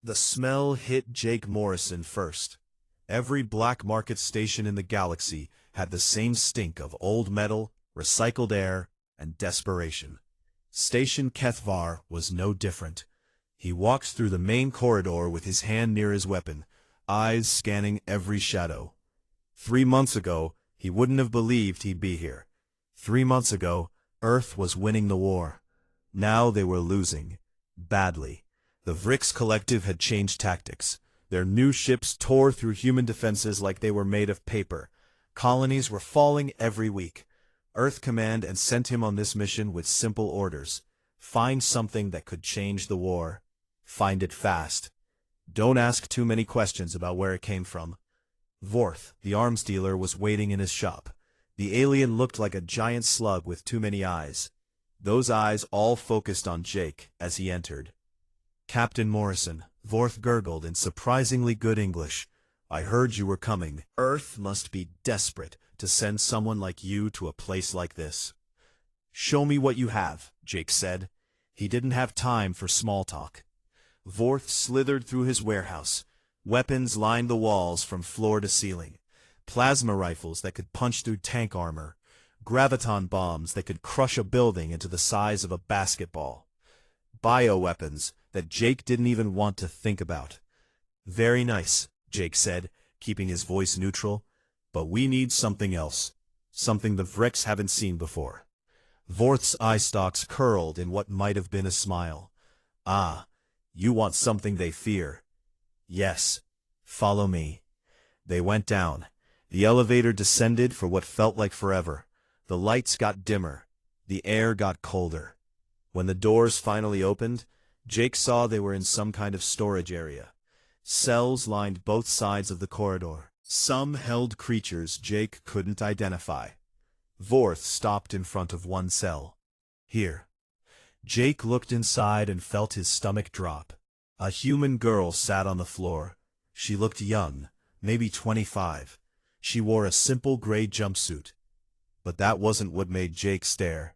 The smell hit Jake Morrison first. Every black market station in the galaxy had the same stink of old metal, recycled air, and desperation. Station Kethvar was no different. He walked through the main corridor with his hand near his weapon, eyes scanning every shadow. 3 months ago, he wouldn't have believed he'd be here. 3 months ago, Earth was winning the war. Now they were losing. Badly. The Vrix Collective had changed tactics. Their new ships tore through human defenses like they were made of paper. Colonies were falling every week. Earth Command had sent him on this mission with simple orders. Find something that could change the war. Find it fast. Don't ask too many questions about where it came from. Vorth, the arms dealer, was waiting in his shop. The alien looked like a giant slug with too many eyes. Those eyes all focused on Jake as he entered. "Captain Morrison," Vorth gurgled in surprisingly good English. "I heard you were coming. Earth must be desperate to send someone like you to a place like this." "Show me what you have," Jake said. He didn't have time for small talk. Vorth slithered through his warehouse. Weapons lined the walls from floor to ceiling. Plasma rifles that could punch through tank armor. Graviton bombs that could crush a building into the size of a basketball. Bioweapons that Jake didn't even want to think about. "Very nice," Jake said, keeping his voice neutral. "But we need something else. Something the Vrix haven't seen before." Vorth's eye stalks curled in what might have been a smile. "Ah, you want something they fear." "Yes. Follow me." They went down. The elevator descended for what felt like forever. The lights got dimmer. The air got colder. When the doors finally opened, Jake saw they were in some kind of storage area. Cells lined both sides of the corridor. Some held creatures Jake couldn't identify. Vorth stopped in front of one cell. "Here." Jake looked inside and felt his stomach drop. A human girl sat on the floor. She looked young, maybe 25. She wore a simple gray jumpsuit. But that wasn't what made Jake stare.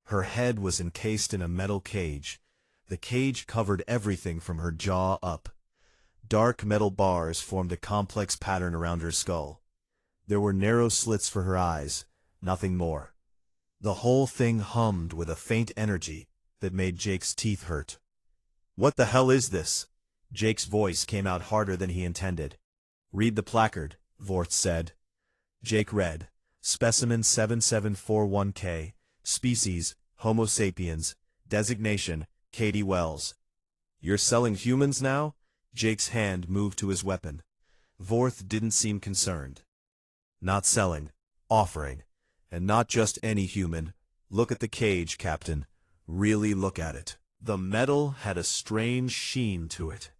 Her head was encased in a metal cage. The cage covered everything from her jaw up. Dark metal bars formed a complex pattern around her skull. There were narrow slits for her eyes, nothing more. The whole thing hummed with a faint energy that made Jake's teeth hurt. "What the hell is this?" Jake's voice came out harder than he intended. "Read the placard," Vorth said. Jake read, "Specimen 7741K, Species, Homo sapiens, Designation, Katie Wells." "You're selling humans now?" Jake's hand moved to his weapon. Vorth didn't seem concerned. "Not selling. Offering. And not just any human. Look at the cage, Captain. Really look at it." The metal had a strange sheen to it.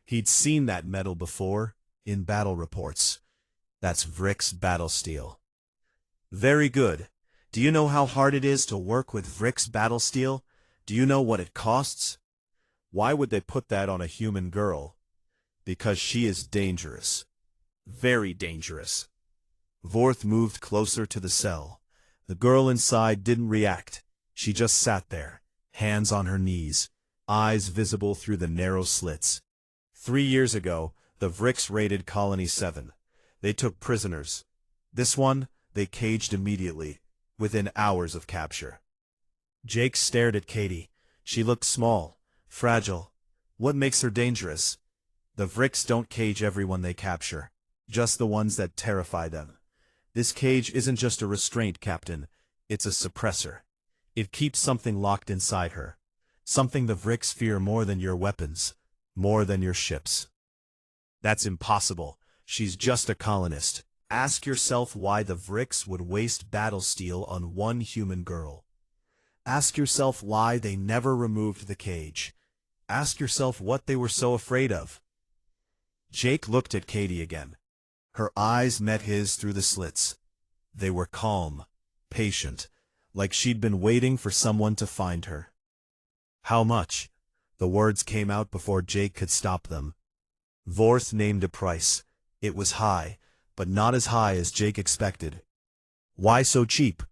He'd seen that metal before, in battle reports. "That's Vrix battle steel." "Very good. Do you know how hard it is to work with Vrix battle steel? Do you know what it costs?" "Why would they put that on a human girl?" "Because she is dangerous. Very dangerous." Vorth moved closer to the cell. The girl inside didn't react. She just sat there, hands on her knees, eyes visible through the narrow slits. 3 years ago, the Vrix raided Colony 7. They took prisoners. This one, they caged immediately, within hours of capture. Jake stared at Katie. She looked small, fragile. What makes her dangerous? "The Vrix don't cage everyone they capture, just the ones that terrify them. This cage isn't just a restraint, Captain. It's a suppressor. It keeps something locked inside her. Something the Vrix fear more than your weapons, more than your ships." "That's impossible. She's just a colonist. Ask yourself why the Vrix would waste battle steel on one human girl. Ask yourself why they never removed the cage. Ask yourself what they were so afraid of." Jake looked at Katie again. Her eyes met his through the slits. They were calm, patient, like she'd been waiting for someone to find her. "How much?" The words came out before Jake could stop them. Vorth named a price. It was high, but not as high as Jake expected. "Why so cheap?"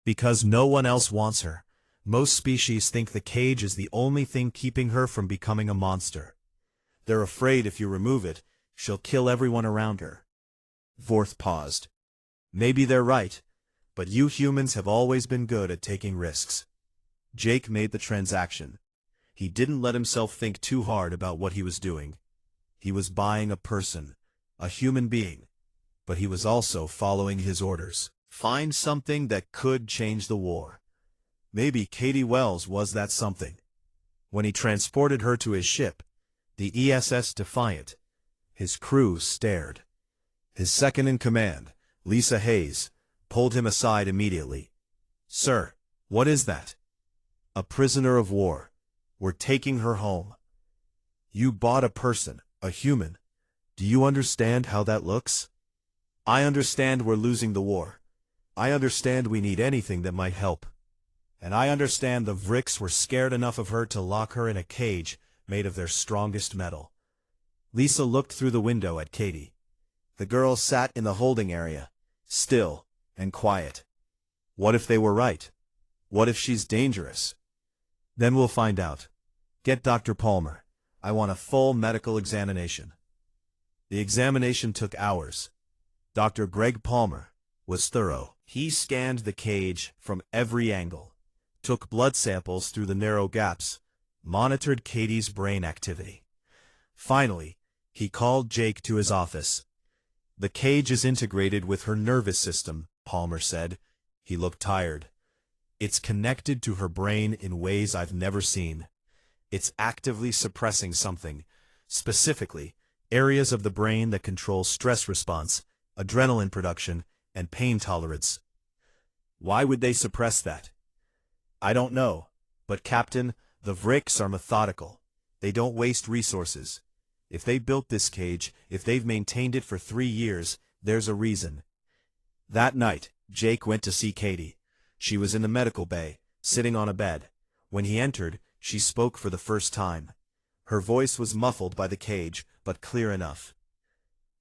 "Because no one else wants her. Most species think the cage is the only thing keeping her from becoming a monster. They're afraid if you remove it, she'll kill everyone around her. Vorth paused. Maybe they're right, but you humans have always been good at taking risks. Jake made the transaction. He didn't let himself think too hard about what he was doing. He was buying a person, a human being, but he was also following his orders. Find something that could change the war. Maybe Katie Wells was that something. When he transported her to his ship, the ESS Defiant, his crew stared. His second-in-command, Lisa Hayes, pulled him aside immediately. "Sir, what is that?" "A prisoner of war. We're taking her home." "You bought a person, a human. Do you understand how that looks?" "I understand we're losing the war. I understand we need anything that might help. And I understand the Vricks were scared enough of her to lock her in a cage made of their strongest metal." Lisa looked through the window at Katie. The girl sat in the holding area, still and quiet. What if they were right? What if she's dangerous? "Then we'll find out. Get Dr. Palmer. I want a full medical examination." The examination took hours. Dr. Greg Palmer was thorough. He scanned the cage from every angle, took blood samples through the narrow gaps, monitored Katie's brain activity. Finally, he called Jake to his office. "The cage is integrated with her nervous system," Palmer said. He looked tired. "It's connected to her brain in ways I've never seen. It's actively suppressing something, specifically areas of the brain that control stress response, adrenaline production, and pain tolerance." "Why would they suppress that?" "I don't know. But Captain, the Vricks are methodical. They don't waste resources. If they built this cage, if they've maintained it for 3 years, there's a reason." That night, Jake went to see Katie. She was in the medical bay, sitting on a bed. When he entered, she spoke for the first time. Her voice was muffled by the cage, but clear enough.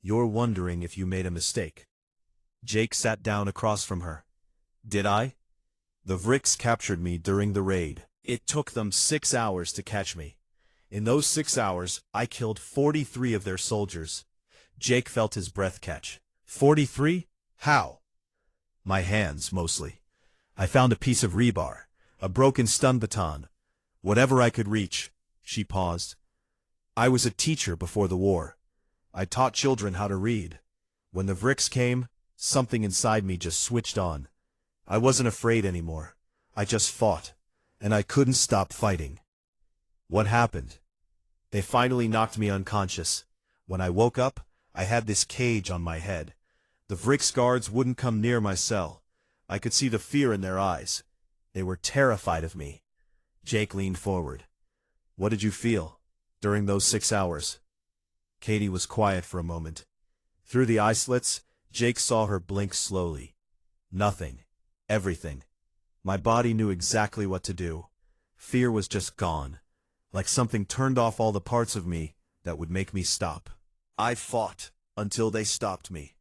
"You're wondering if you made a mistake." Jake sat down across from her. "Did I? The Vricks captured me during the raid. It took them 6 hours to catch me. In those 6 hours, I killed 43 of their soldiers." Jake felt his breath catch. 43? How?" "My hands, mostly. I found a piece of rebar, a broken stun baton, whatever I could reach." She paused. "I was a teacher before the war. I taught children how to read. When the Vricks came, something inside me just switched on. I wasn't afraid anymore. I just fought, and I couldn't stop fighting." "What happened?" "They finally knocked me unconscious. When I woke up, I had this cage on my head. The Vricks guards wouldn't come near my cell. I could see the fear in their eyes. They were terrified of me." Jake leaned forward. "What did you feel during those 6 hours?" Katie was quiet for a moment. Through the eye slits, Jake saw her blink slowly. "Nothing. Everything. My body knew exactly what to do. Fear was just gone. Like something turned off all the parts of me that would make me stop. I fought until they stopped me.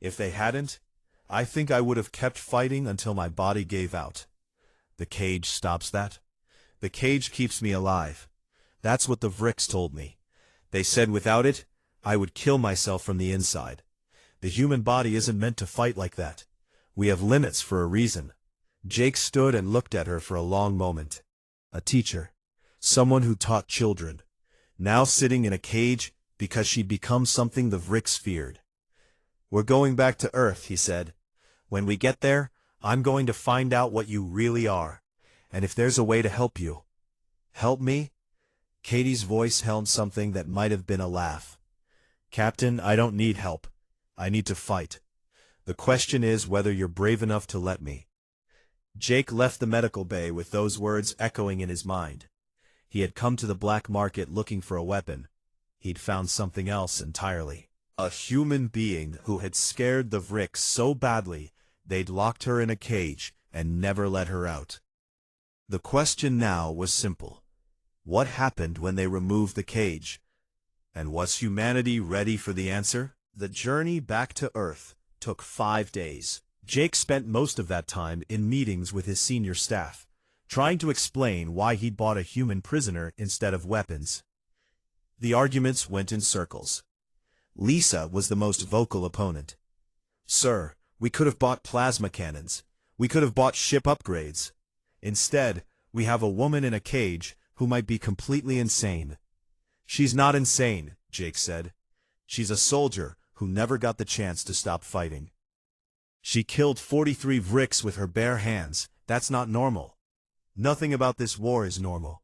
If they hadn't, I think I would have kept fighting until my body gave out. The cage stops that. The cage keeps me alive. That's what the Vricks told me. They said without it, I would kill myself from the inside. The human body isn't meant to fight like that. We have limits for a reason." Jake stood and looked at her for a long moment. A teacher. Someone who taught children. Now sitting in a cage because she'd become something the Vricks feared. "We're going back to Earth," he said. "When we get there, I'm going to find out what you really are. And if there's a way to help you." "Help me?" Katie's voice held something that might have been a laugh. "Captain, I don't need help. I need to fight. The question is whether you're brave enough to let me." Jake left the medical bay with those words echoing in his mind. He had come to the black market looking for a weapon. He'd found something else entirely. A human being who had scared the Vricks so badly they'd locked her in a cage and never let her out. The question now was simple. What happened when they removed the cage? And was humanity ready for the answer? The journey back to Earth took 5 days. Jake spent most of that time in meetings with his senior staff, trying to explain why he'd bought a human prisoner instead of weapons. The arguments went in circles. Lisa was the most vocal opponent. "Sir, we could have bought plasma cannons. We could have bought ship upgrades. Instead, we have a woman in a cage who might be completely insane." "She's not insane," Jake said. "She's a soldier who never got the chance to stop fighting. She killed 43 Vricks with her bare hands. That's not normal. Nothing about this war is normal."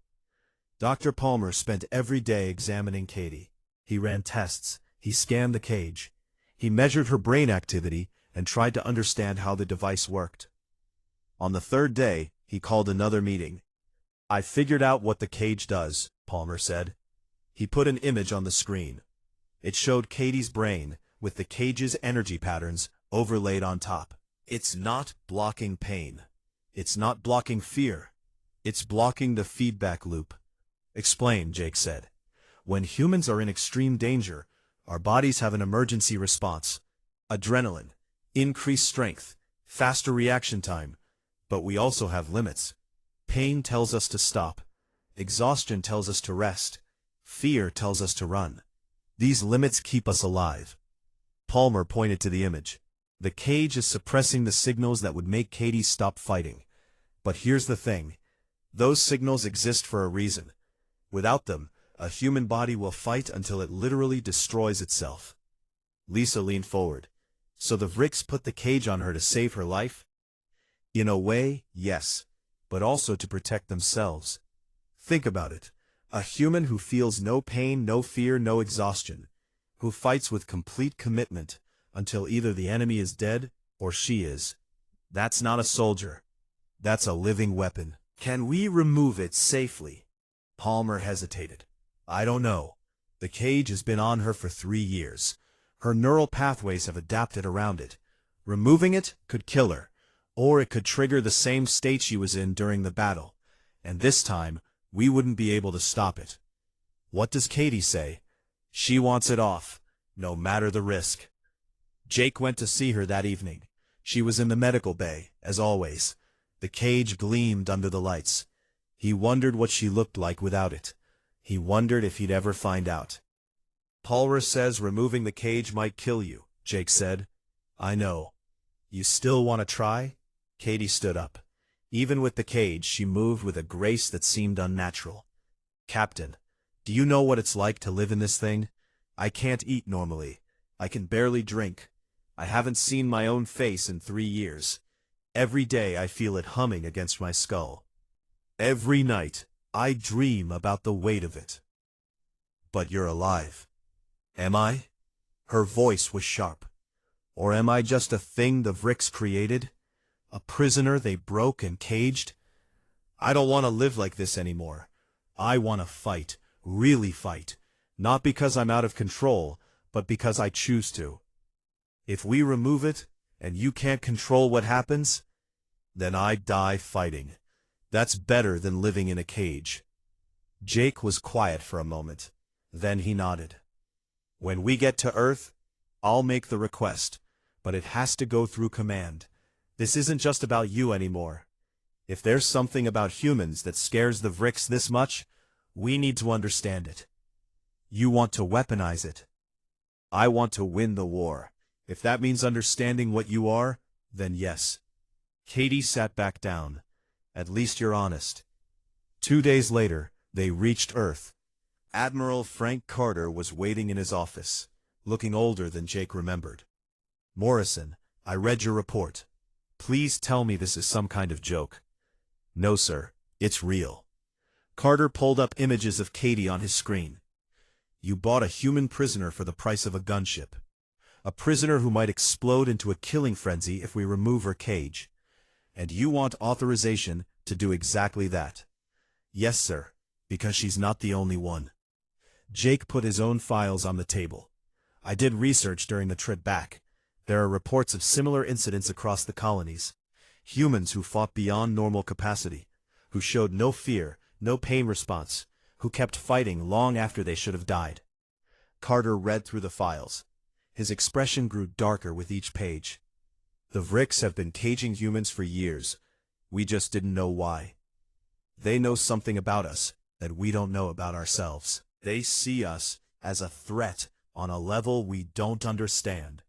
Dr. Palmer spent every day examining Katie. He ran tests. He scanned the cage. He measured her brain activity and tried to understand how the device worked. On the third day, he called another meeting. "I figured out what the cage does," Palmer said. He put an image on the screen. It showed Katie's brain, with the cage's energy patterns overlaid on top. "It's not blocking pain. It's not blocking fear. It's blocking the feedback loop." "Explain," Jake said. "When humans are in extreme danger, our bodies have an emergency response. Adrenaline, increased strength, faster reaction time. But we also have limits. Pain tells us to stop. Exhaustion tells us to rest. Fear tells us to run. These limits keep us alive." Palmer pointed to the image. "The cage is suppressing the signals that would make Katie stop fighting. But here's the thing. Those signals exist for a reason. Without them, a human body will fight until it literally destroys itself." Lisa leaned forward. "So the Vricks put the cage on her to save her life?" "In a way, yes, but also to protect themselves. Think about it. A human who feels no pain, no fear, no exhaustion, who fights with complete commitment until either the enemy is dead or she is. That's not a soldier. That's a living weapon. Can we remove it safely?" Palmer hesitated. "I don't know. The cage has been on her for 3 years. Her neural pathways have adapted around it. Removing it could kill her, or it could trigger the same state she was in during the battle, and this time we wouldn't be able to stop it." "What does Katie say?" "She wants it off, no matter the risk." Jake went to see her that evening. She was in the medical bay, as always. The cage gleamed under the lights. He wondered what she looked like without it. He wondered if he'd ever find out. "Palmer says removing the cage might kill you," Jake said. "I know. You still want to try?" Katie stood up. Even with the cage, she moved with a grace that seemed unnatural. "Captain, do you know what it's like to live in this thing? I can't eat normally. I can barely drink. I haven't seen my own face in 3 years. Every day I feel it humming against my skull. Every night I dream about the weight of it." "But you're alive." "Am I?" Her voice was sharp. "Or am I just a thing the Vricks created? A prisoner they broke and caged? I don't want to live like this anymore. I want to fight, really fight, not because I'm out of control, but because I choose to. If we remove it, and you can't control what happens, then I die fighting. That's better than living in a cage." Jake was quiet for a moment. Then he nodded. "When we get to Earth, I'll make the request, but it has to go through command. This isn't just about you anymore. If there's something about humans that scares the Vricks this much, we need to understand it. You want to weaponize it. I want to win the war. If that means understanding what you are, then yes." Katie sat back down. "At least you're honest." 2 days later, they reached Earth. Admiral Frank Carter was waiting in his office, looking older than Jake remembered. "Morrison, I read your report. Please tell me this is some kind of joke." "No, sir. It's real." Carter pulled up images of Katie on his screen. "You bought a human prisoner for the price of a gunship. A prisoner who might explode into a killing frenzy if we remove her cage. And you want authorization to do exactly that." "Yes, sir, because she's not the only one." Jake put his own files on the table. "I did research during the trip back. There are reports of similar incidents across the colonies. Humans who fought beyond normal capacity, who showed no fear, no pain response, who kept fighting long after they should have died." Carter read through the files. His expression grew darker with each page. "The Vricks have been caging humans for years. We just didn't know why. They know something about us that we don't know about ourselves. They see us as a threat on a level we don't understand.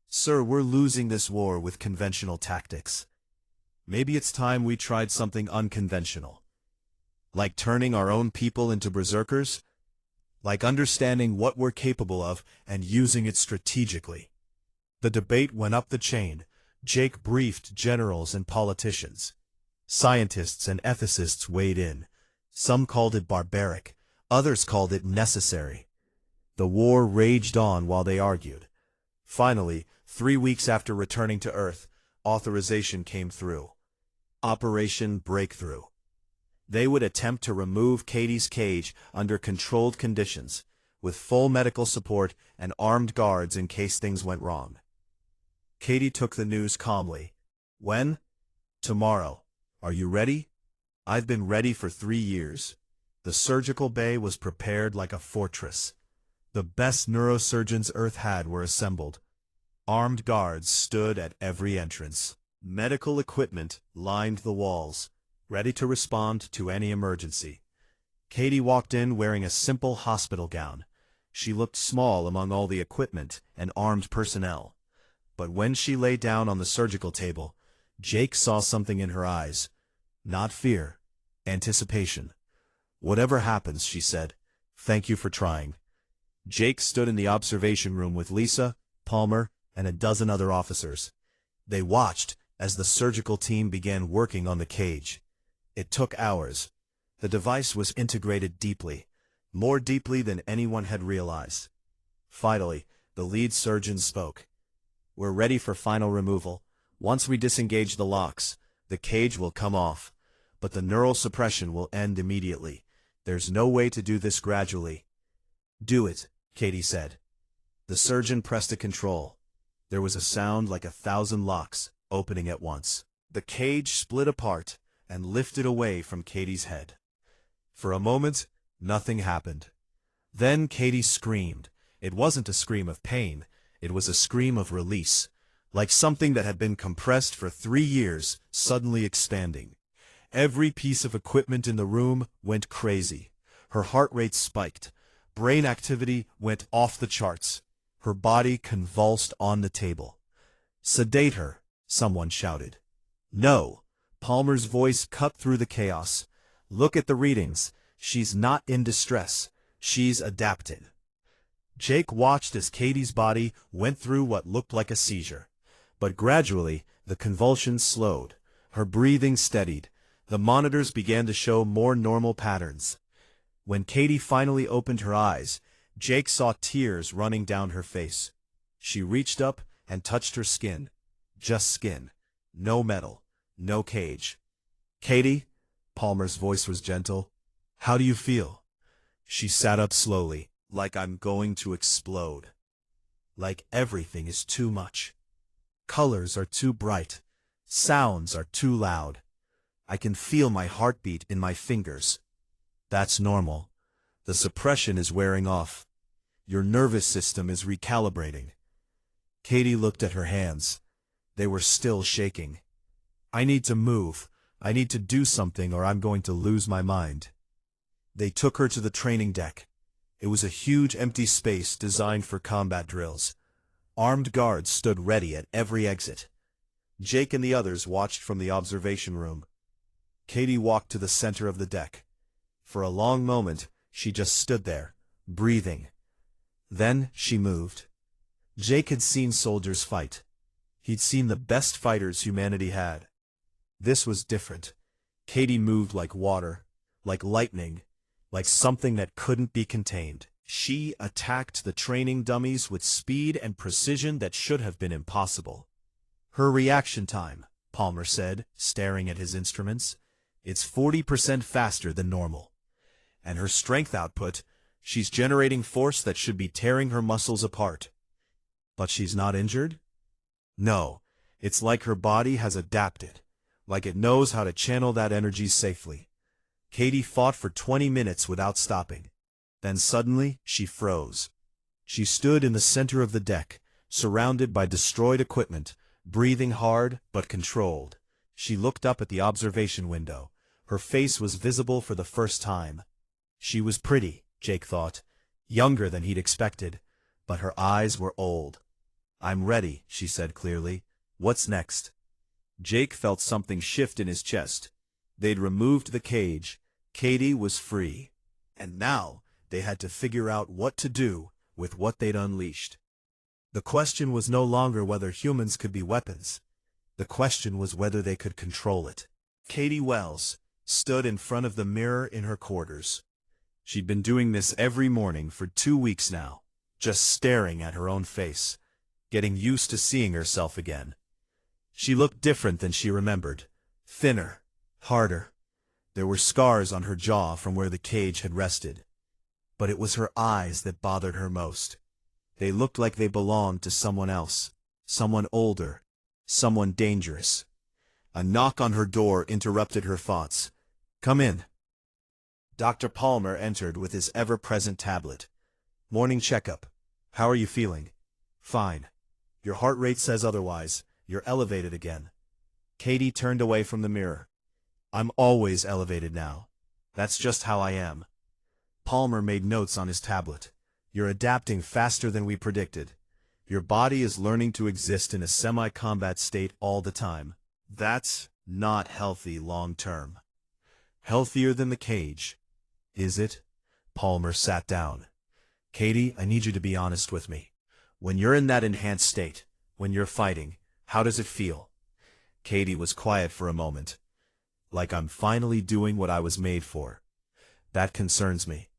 Sir, we're losing this war with conventional tactics. Maybe it's time we tried something unconventional. Like turning our own people into berserkers? Like understanding what we're capable of and using it strategically. The debate went up the chain. Jake briefed generals and politicians. Scientists and ethicists weighed in. Some called it barbaric, others called it necessary. The war raged on while they argued. Finally, 3 weeks after returning to Earth, authorization came through. Operation Breakthrough. They would attempt to remove Katie's cage under controlled conditions, with full medical support and armed guards in case things went wrong. Katie took the news calmly. When? Tomorrow. Are you ready? I've been ready for 3 years. The surgical bay was prepared like a fortress. The best neurosurgeons Earth had were assembled. Armed guards stood at every entrance. Medical equipment lined the walls, ready to respond to any emergency. Katie walked in wearing a simple hospital gown. She looked small among all the equipment and armed personnel. But when she lay down on the surgical table, Jake saw something in her eyes. Not fear, anticipation. Whatever happens, she said, thank you for trying. Jake stood in the observation room with Lisa, Palmer, and a dozen other officers. They watched as the surgical team began working on the cage. It took hours. The device was integrated deeply, more deeply than anyone had realized. Finally, the lead surgeon spoke. We're ready for final removal. Once we disengage the locks, the cage will come off, but the neural suppression will end immediately. There's no way to do this gradually. Do it, Katie said. The surgeon pressed a control. There was a sound like 1,000 locks opening at once. The cage split apart and lifted away from Katie's head. For a moment, nothing happened. Then Katie screamed. It wasn't a scream of pain. It was a scream of release, like something that had been compressed for 3 years, suddenly expanding. Every piece of equipment in the room went crazy. Her heart rate spiked. Brain activity went off the charts. Her body convulsed on the table. Sedate her, someone shouted. No. Palmer's voice cut through the chaos. Look at the readings. She's not in distress. She's adapted. Jake watched as Katie's body went through what looked like a seizure. But gradually, the convulsions slowed. Her breathing steadied. The monitors began to show more normal patterns. When Katie finally opened her eyes, Jake saw tears running down her face. She reached up and touched her skin. Just skin. No metal. No cage. Katie? Palmer's voice was gentle. How do you feel? She sat up slowly, like I'm going to explode. Like everything is too much. Colors are too bright. Sounds are too loud. I can feel my heartbeat in my fingers. That's normal. The suppression is wearing off. Your nervous system is recalibrating. Katie looked at her hands. They were still shaking. I need to move. I need to do something or I'm going to lose my mind. They took her to the training deck. It was a huge empty space designed for combat drills. Armed guards stood ready at every exit. Jake and the others watched from the observation room. Katie walked to the center of the deck. For a long moment, she just stood there, breathing. Then she moved. Jake had seen soldiers fight. He'd seen the best fighters humanity had. This was different. Katie moved like water, like lightning, like something that couldn't be contained. She attacked the training dummies with speed and precision that should have been impossible. Her reaction time, Palmer said, staring at his instruments, it's 40% faster than normal. And her strength output, she's generating force that should be tearing her muscles apart. But she's not injured? No, it's like her body has adapted, like it knows how to channel that energy safely. Katie fought for 20 minutes without stopping. Then suddenly, she froze. She stood in the center of the deck, surrounded by destroyed equipment, breathing hard but controlled. She looked up at the observation window. Her face was visible for the first time. She was pretty, Jake thought, younger than he'd expected, but her eyes were old. "I'm ready," she said clearly. "What's next?" Jake felt something shift in his chest. They'd removed the cage. Katie was free. And now they had to figure out what to do with what they'd unleashed. The question was no longer whether humans could be weapons. The question was whether they could control it. Katie Wells stood in front of the mirror in her quarters. She'd been doing this every morning for 2 weeks now, just staring at her own face, getting used to seeing herself again. She looked different than she remembered, thinner, harder. There were scars on her jaw from where the cage had rested. But it was her eyes that bothered her most. They looked like they belonged to someone else, someone older, someone dangerous. A knock on her door interrupted her thoughts. "Come in." Dr. Palmer entered with his ever-present tablet. "Morning checkup. How are you feeling?" "Fine. Your heart rate says otherwise. You're elevated again." Katie turned away from the mirror. "I'm always elevated now. That's just how I am." Palmer made notes on his tablet. "You're adapting faster than we predicted. Your body is learning to exist in a semi-combat state all the time. That's not healthy long-term." "Healthier than the cage, is it?" Palmer sat down. "Katie, I need you to be honest with me. When you're in that enhanced state, when you're fighting, how does it feel?" Katie was quiet for a moment. "Like I'm finally doing what I was made for. That concerns me."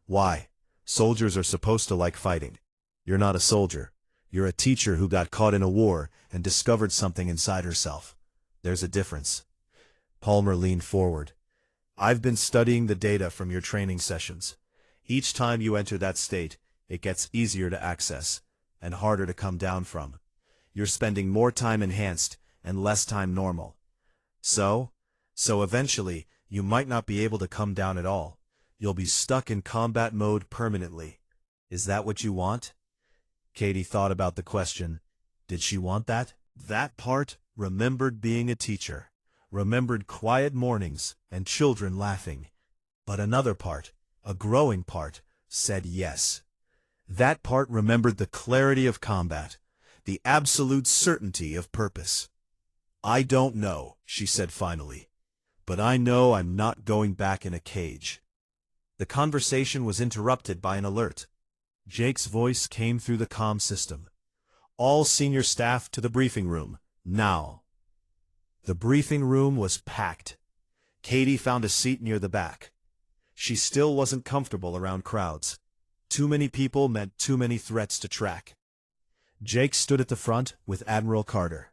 "Why? Soldiers are supposed to like fighting. You're not a soldier. You're a teacher who got caught in a war and discovered something inside herself. There's a difference." Palmer leaned forward. "I've been studying the data from your training sessions. Each time you enter that state, it gets easier to access and harder to come down from. You're spending more time enhanced and less time normal. So eventually, you might not be able to come down at all. You'll be stuck in combat mode permanently. Is that what you want?" Katie thought about the question. Did she want that? That part remembered being a teacher, remembered quiet mornings and children laughing. But another part, a growing part, said yes. That part remembered the clarity of combat, the absolute certainty of purpose. "I don't know," she said finally, "but I know I'm not going back in a cage." The conversation was interrupted by an alert. Jake's voice came through the comm system. "All senior staff to the briefing room, now." The briefing room was packed. Katie found a seat near the back. She still wasn't comfortable around crowds. Too many people meant too many threats to track. Jake stood at the front with Admiral Carter.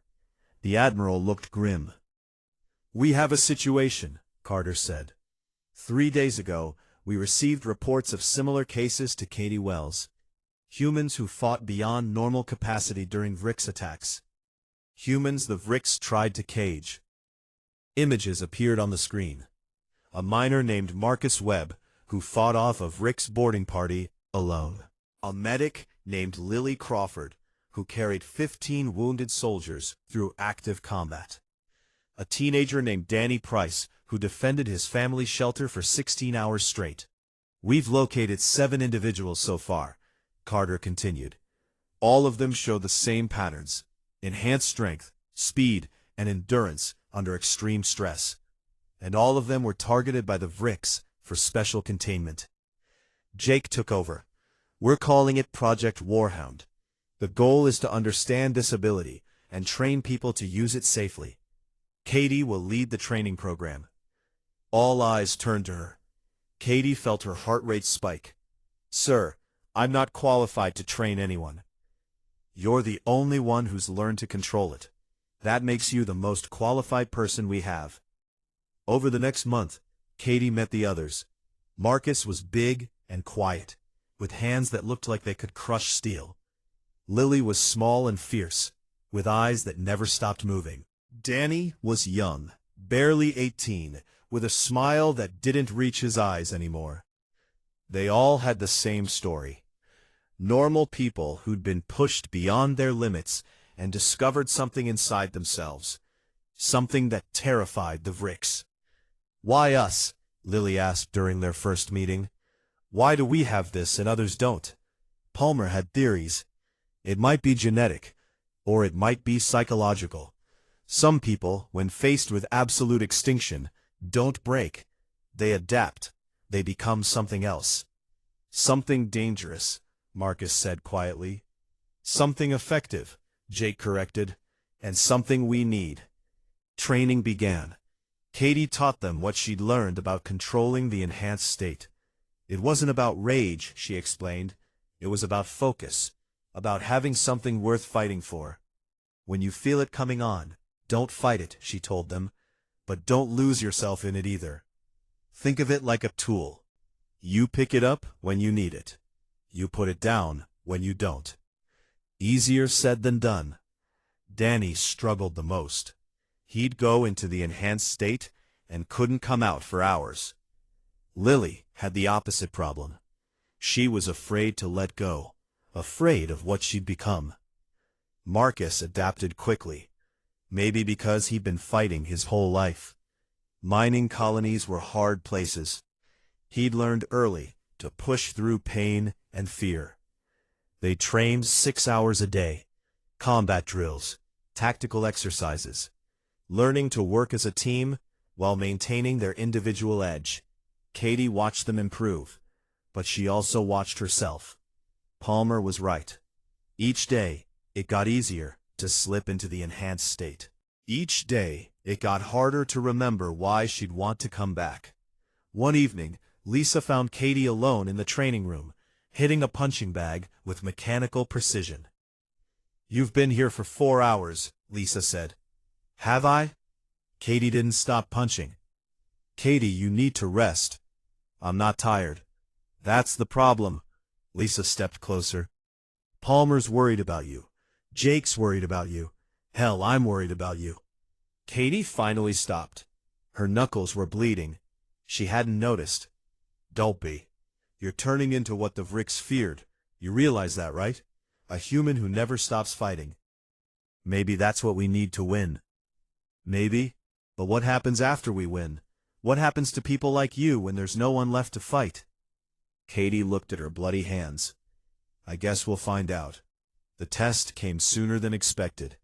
The Admiral looked grim. "We have a situation," Carter said. 3 days ago, we received reports of similar cases to Katie Wells. Humans who fought beyond normal capacity during Vrix attacks. Humans the Vrix tried to cage. Images appeared on the screen. A miner named Marcus Webb, who fought off a Vrix boarding party alone. A medic named Lily Crawford, who carried 15 wounded soldiers through active combat. A teenager named Danny Price, who defended his family shelter for 16 hours straight. "We've located 7 individuals so far," Carter continued. "All of them show the same patterns: enhanced strength, speed, and endurance under extreme stress. And all of them were targeted by the Vrix for special containment." Jake took over. "We're calling it Project Warhound. The goal is to understand this ability and train people to use it safely. Katie will lead the training program." All eyes turned to her. Katie felt her heart rate spike. "Sir, I'm not qualified to train anyone." "You're the only one who's learned to control it. That makes you the most qualified person we have." Over the next month, Katie met the others. Marcus was big and quiet, with hands that looked like they could crush steel. Lily was small and fierce, with eyes that never stopped moving. Danny was young, barely 18, with a smile that didn't reach his eyes anymore. They all had the same story. Normal people who'd been pushed beyond their limits and discovered something inside themselves. Something that terrified the Vrix. "Why us?" Lily asked during their first meeting. Why do we have this and others don't? Palmer had theories. It might be genetic, or it might be psychological. Some people, when faced with absolute extinction, don't break. They adapt. They become something else. Something dangerous, Marcus said quietly. Something effective, Jake corrected. And something we need. Training began. Katie taught them what she'd learned about controlling the enhanced state. It wasn't about rage, she explained. It was about focus, about having something worth fighting for. When you feel it coming on, don't fight it, she told them, but don't lose yourself in it either. Think of it like a tool. You pick it up when you need it. You put it down when you don't. Easier said than done. Danny struggled the most. He'd go into the enhanced state and couldn't come out for hours. Lily had the opposite problem. She was afraid to let go, afraid of what she'd become. Marcus adapted quickly, maybe because he'd been fighting his whole life. Mining colonies were hard places. He'd learned early to push through pain and fear. They trained 6 hours a day, combat drills, tactical exercises, learning to work as a team while maintaining their individual edge. Katie watched them improve, but she also watched herself. Palmer was right. Each day, it got easier to slip into the enhanced state. Each day, it got harder to remember why she'd want to come back. One evening, Lisa found Katie alone in the training room, hitting a punching bag with mechanical precision. "You've been here for 4 hours," Lisa said. "Have I?" Katie didn't stop punching. "Katie, you need to rest." "I'm not tired." "That's the problem." Lisa stepped closer. "Palmer's worried about you. Jake's worried about you. Hell, I'm worried about you." Katie finally stopped. Her knuckles were bleeding. She hadn't noticed. "Don't be. You're turning into what the Vricks feared. You realize that, right? A human who never stops fighting." "Maybe that's what we need to win." "Maybe. But what happens after we win? What happens to people like you when there's no one left to fight?" Katie looked at her bloody hands. "I guess we'll find out." The test came sooner than expected.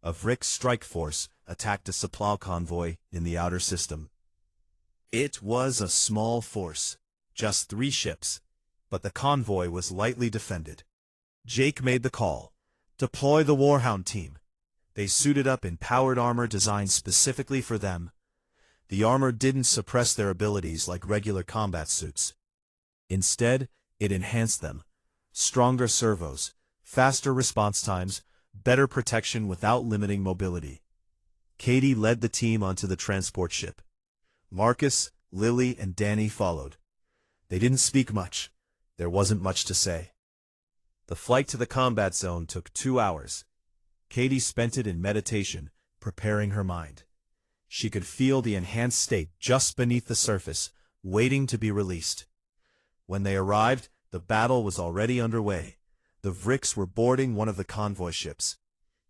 A Vrick strike force attacked a supply convoy in the outer system. It was a small force, just 3 ships, but the convoy was lightly defended. Jake made the call. "Deploy the Warhound team." They suited up in powered armor designed specifically for them. The armor didn't suppress their abilities like regular combat suits. Instead, it enhanced them. Stronger servos, faster response times, better protection without limiting mobility. Katie led the team onto the transport ship. Marcus, Lily, and Danny followed. They didn't speak much. There wasn't much to say. The flight to the combat zone took 2 hours. Katie spent it in meditation, preparing her mind. She could feel the enhanced state just beneath the surface, waiting to be released. When they arrived, the battle was already underway. The Vricks were boarding one of the convoy ships.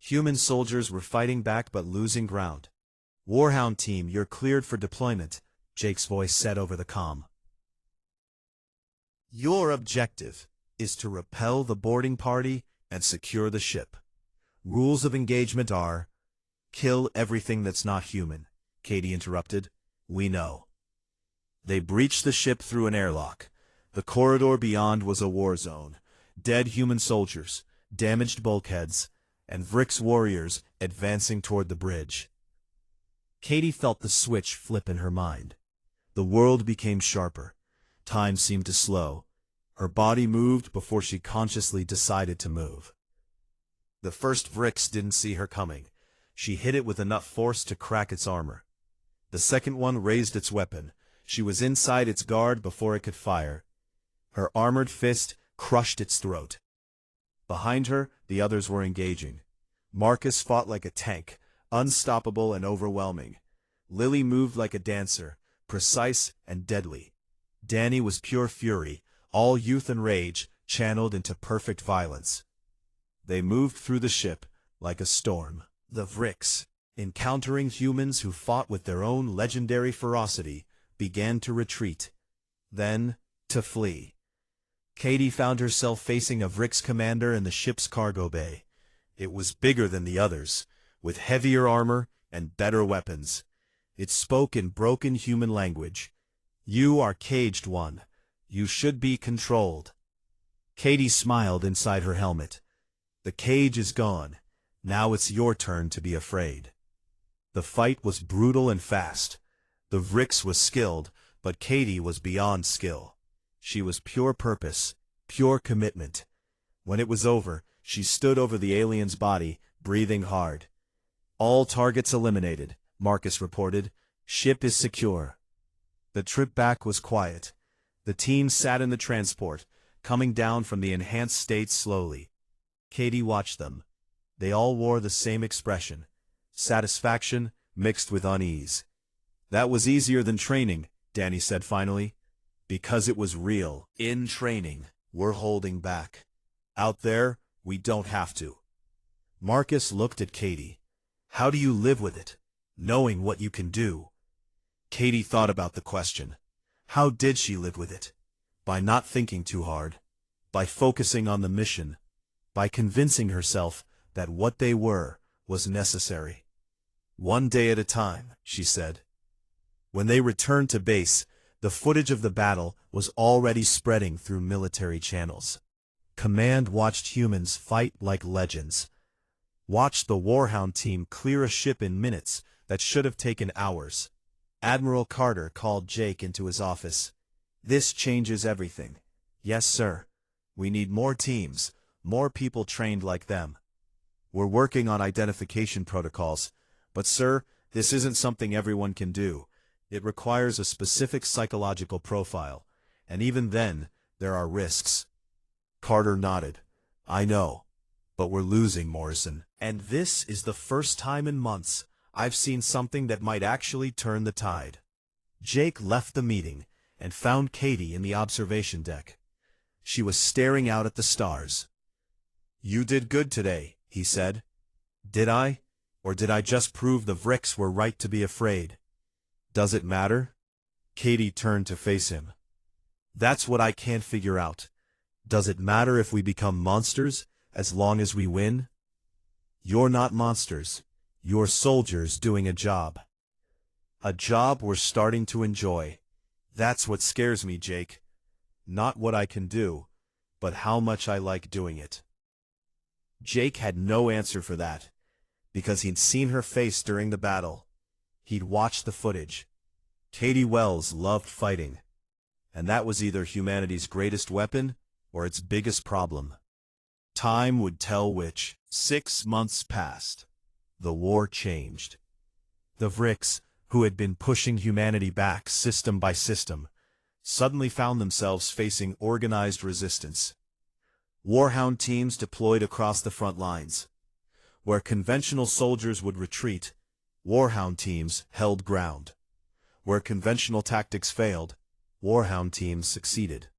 Human soldiers were fighting back but losing ground. "Warhound team, you're cleared for deployment," Jake's voice said over the comm. "Your objective is to repel the boarding party and secure the ship. Rules of engagement are—" "Kill everything that's not human," Katie interrupted. "We know." They breached the ship through an airlock. The corridor beyond was a war zone. Dead human soldiers, damaged bulkheads, and Vricks warriors advancing toward the bridge. Katie felt the switch flip in her mind. The world became sharper. Time seemed to slow. Her body moved before she consciously decided to move. The first Vricks didn't see her coming. She hit it with enough force to crack its armor. The second one raised its weapon. She was inside its guard before it could fire. Her armored fist crushed its throat. Behind her, the others were engaging. Marcus fought like a tank, unstoppable and overwhelming. Lily moved like a dancer, precise and deadly. Danny was pure fury, all youth and rage, channeled into perfect violence. They moved through the ship like a storm. The Vricks, encountering humans who fought with their own legendary ferocity, began to retreat. Then, to flee. Katie found herself facing a Vrix commander in the ship's cargo bay. It was bigger than the others, with heavier armor and better weapons. It spoke in broken human language. "You are caged one. You should be controlled." Katie smiled inside her helmet. "The cage is gone. Now it's your turn to be afraid." The fight was brutal and fast. The Vrix was skilled, but Katie was beyond skill. She was pure purpose, pure commitment. When it was over, she stood over the alien's body, breathing hard. "All targets eliminated," Marcus reported. "Ship is secure." The trip back was quiet. The team sat in the transport, coming down from the enhanced state slowly. Katie watched them. They all wore the same expression, satisfaction mixed with unease. "That was easier than training," Danny said finally. "Because it was real. In training, we're holding back. Out there, we don't have to." Marcus looked at Katie. "How do you live with it, knowing what you can do?" Katie thought about the question. How did she live with it? By not thinking too hard. By focusing on the mission. By convincing herself that what they were was necessary. "One day at a time," she said. When they returned to base, the footage of the battle was already spreading through military channels. Command watched humans fight like legends. Watched the Warhound team clear a ship in minutes that should have taken hours. Admiral Carter called Jake into his office. "This changes everything." "Yes, sir. We need more teams, more people trained like them. We're working on identification protocols. But sir, this isn't something everyone can do. It requires a specific psychological profile, and even then, there are risks." Carter nodded. "I know, but we're losing Morrison. And this is the first time in months I've seen something that might actually turn the tide." Jake left the meeting and found Katie in the observation deck. She was staring out at the stars. "You did good today," he said. "Did I? Or did I just prove the Vrix were right to be afraid? Does it matter?" Katie turned to face him. "That's what I can't figure out. Does it matter if we become monsters, as long as we win?" "You're not monsters. You're soldiers doing a job. A job we're starting to enjoy. That's what scares me, Jake. Not what I can do, but how much I like doing it." Jake had no answer for that, because he'd seen her face during the battle. He'd watched the footage. Katie Wells loved fighting, and that was either humanity's greatest weapon or its biggest problem. Time would tell which. 6 months passed. The war changed. The Vrix, who had been pushing humanity back system by system, suddenly found themselves facing organized resistance. Warhound teams deployed across the front lines. Where conventional soldiers would retreat, Warhound teams held ground. Where conventional tactics failed, Warhound teams succeeded.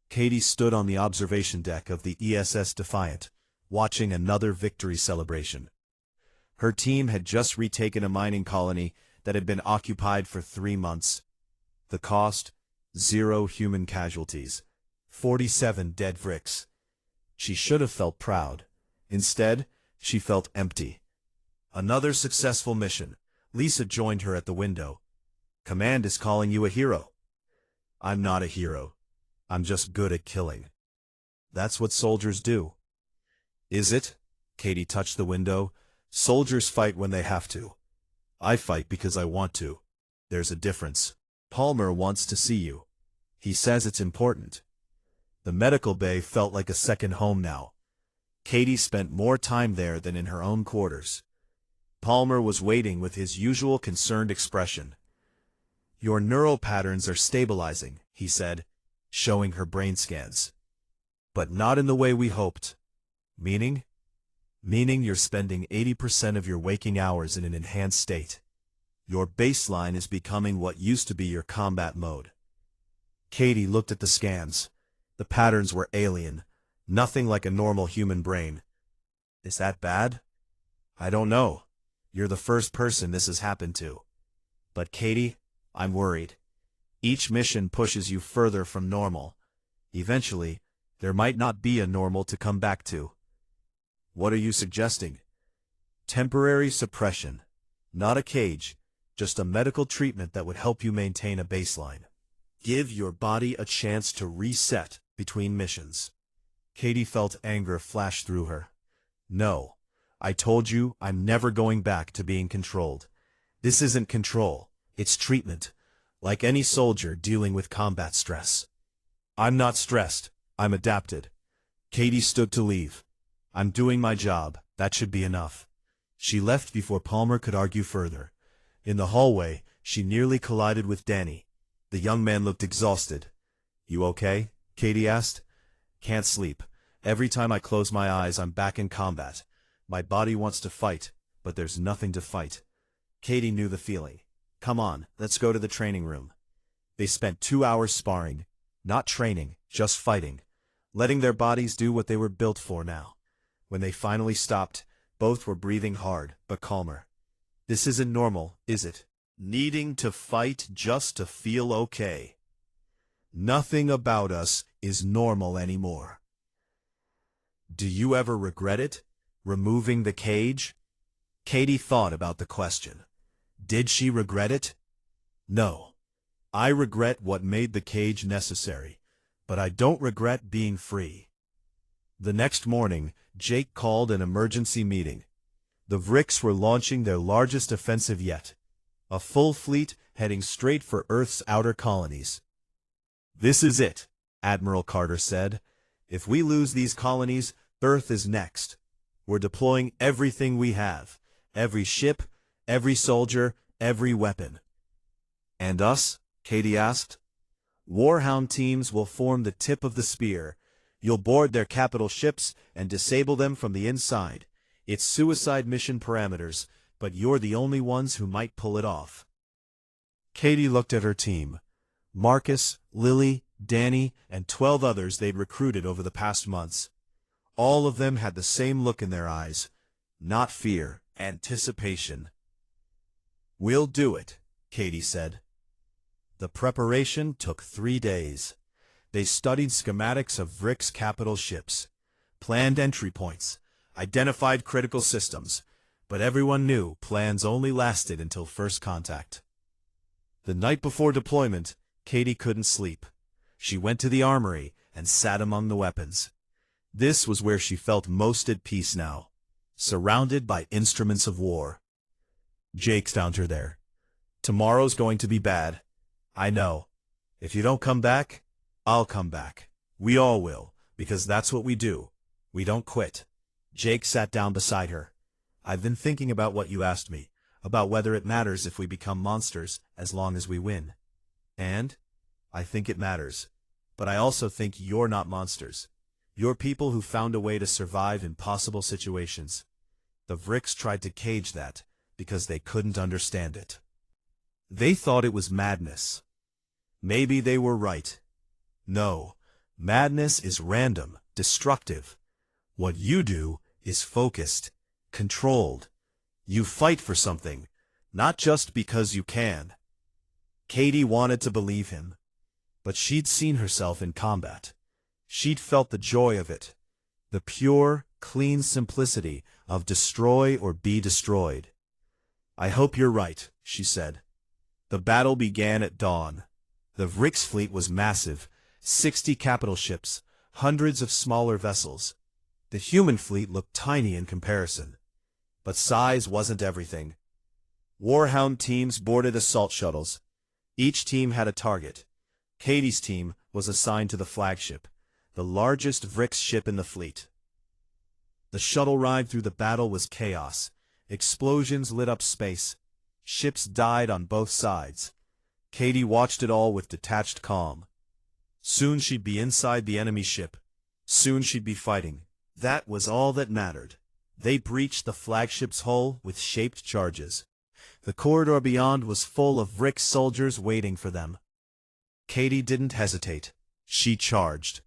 Katie stood on the observation deck of the ESS Defiant, watching another victory celebration. Her team had just retaken a mining colony that had been occupied for 3 months. The cost? 0 human casualties. 47 dead Vrix. She should have felt proud. Instead, she felt empty. Another successful mission. Lisa joined her at the window. "Command is calling you a hero." "I'm not a hero. I'm just good at killing." "That's what soldiers do." "Is it?" Katie touched the window. "Soldiers fight when they have to. I fight because I want to. There's a difference. Palmer wants to see you. He says it's important." The medical bay felt like a second home now. Katie spent more time there than in her own quarters. Palmer was waiting with his usual concerned expression. "Your neural patterns are stabilizing," he said, showing her brain scans. "But not in the way we hoped." "Meaning?" "Meaning you're spending 80% of your waking hours in an enhanced state. Your baseline is becoming what used to be your combat mode." Katie looked at the scans. The patterns were alien, nothing like a normal human brain. "Is that bad?" "I don't know. You're the first person this has happened to. But Katie, I'm worried. Each mission pushes you further from normal. Eventually, there might not be a normal to come back to. What are you suggesting? Temporary suppression. Not a cage, just a medical treatment that would help you maintain a baseline. Give your body a chance to reset between missions. Katie felt anger flash through her. No, I told you I'm never going back to being controlled. This isn't control, it's treatment, like any soldier dealing with combat stress. I'm not stressed, I'm adapted. Katie stood to leave. I'm doing my job, that should be enough. She left before Palmer could argue further. In the hallway, she nearly collided with Danny. The young man looked exhausted. You okay? Katie asked. Can't sleep. Every time I close my eyes, I'm back in combat. My body wants to fight, but there's nothing to fight. Katie knew the feeling. Come on, let's go to the training room. They spent 2 hours sparring. Not training, just fighting. Letting their bodies do what they were built for now. When they finally stopped, both were breathing hard, but calmer. This isn't normal, is it? Needing to fight just to feel okay. Nothing about us is normal anymore. Do you ever regret it? Removing the cage? Katie thought about the question. Did she regret it? No. I regret what made the cage necessary, but I don't regret being free. The next morning, Jake called an emergency meeting. The Vricks were launching their largest offensive yet. A full fleet heading straight for Earth's outer colonies. This is it, Admiral Carter said. If we lose these colonies, Earth is next. We're deploying everything we have. Every ship, every soldier, every weapon. And us? Katie asked. Warhound teams will form the tip of the spear. You'll board their capital ships and disable them from the inside. It's suicide mission parameters, but you're the only ones who might pull it off. Katie looked at her team. Marcus, Lily, Danny, and 12 others they'd recruited over the past months. All of them had the same look in their eyes. Not fear, anticipation. We'll do it, Katie said. The preparation took 3 days. They studied schematics of Vrick's capital ships, planned entry points, identified critical systems, but everyone knew plans only lasted until first contact. The night before deployment, Katie couldn't sleep. She went to the armory and sat among the weapons. This was where she felt most at peace now, surrounded by instruments of war. Jake found her there. Tomorrow's going to be bad. I know. If you don't come back, I'll come back. We all will, because that's what we do. We don't quit. Jake sat down beside her. I've been thinking about what you asked me, about whether it matters if we become monsters as long as we win. And? I think it matters. But I also think you're not monsters. You're people who found a way to survive impossible situations. The Vricks tried to cage that, because they couldn't understand it. They thought it was madness. Maybe they were right. No, madness is random, destructive. What you do is focused, controlled. You fight for something, not just because you can. Katie wanted to believe him, but she'd seen herself in combat. She'd felt the joy of it, the pure, clean simplicity of destroy or be destroyed. I hope you're right, she said. The battle began at dawn. The Vricks fleet was massive, 60 capital ships, hundreds of smaller vessels. The human fleet looked tiny in comparison. But size wasn't everything. Warhound teams boarded assault shuttles. Each team had a target. Katie's team was assigned to the flagship, the largest Vricks ship in the fleet. The shuttle ride through the battle was chaos. Explosions lit up space. Ships died on both sides. Katie watched it all with detached calm. Soon she'd be inside the enemy ship. Soon she'd be fighting. That was all that mattered. They breached the flagship's hull with shaped charges. The corridor beyond was full of Vricks soldiers waiting for them. Katie didn't hesitate. She charged.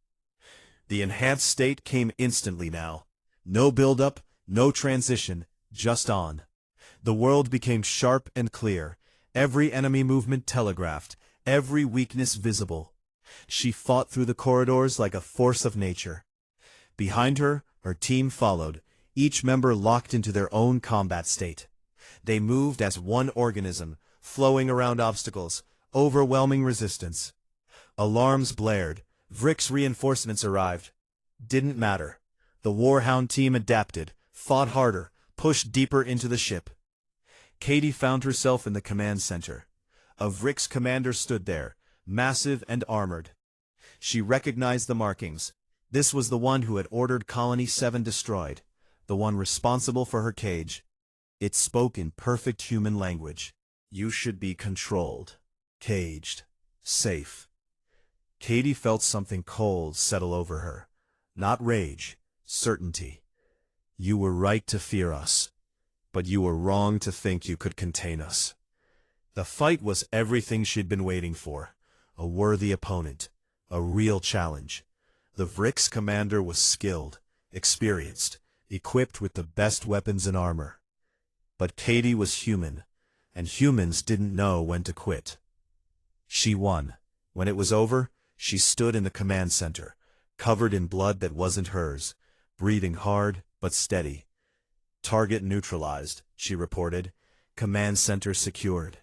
The enhanced state came instantly now. No build-up, no transition, just on. The world became sharp and clear, every enemy movement telegraphed, every weakness visible. She fought through the corridors like a force of nature. Behind her, her team followed, each member locked into their own combat state. They moved as one organism, flowing around obstacles, overwhelming resistance. Alarms blared. Vrik's reinforcements arrived. Didn't matter. The Warhound team adapted, fought harder, pushed deeper into the ship. Katie found herself in the command center. A Vrik's commander stood there, massive and armored. She recognized the markings. This was the one who had ordered Colony 7 destroyed, the one responsible for her cage. It spoke in perfect human language. You should be controlled, caged, safe. Katie felt something cold settle over her. Not rage, certainty. You were right to fear us, but you were wrong to think you could contain us. The fight was everything she'd been waiting for. A worthy opponent, a real challenge. The Vrik's commander was skilled, experienced, equipped with the best weapons and armor. But Katie was human, and humans didn't know when to quit. She won. When it was over, she stood in the command center, covered in blood that wasn't hers, breathing hard but steady. Target neutralized, she reported. Command center secured.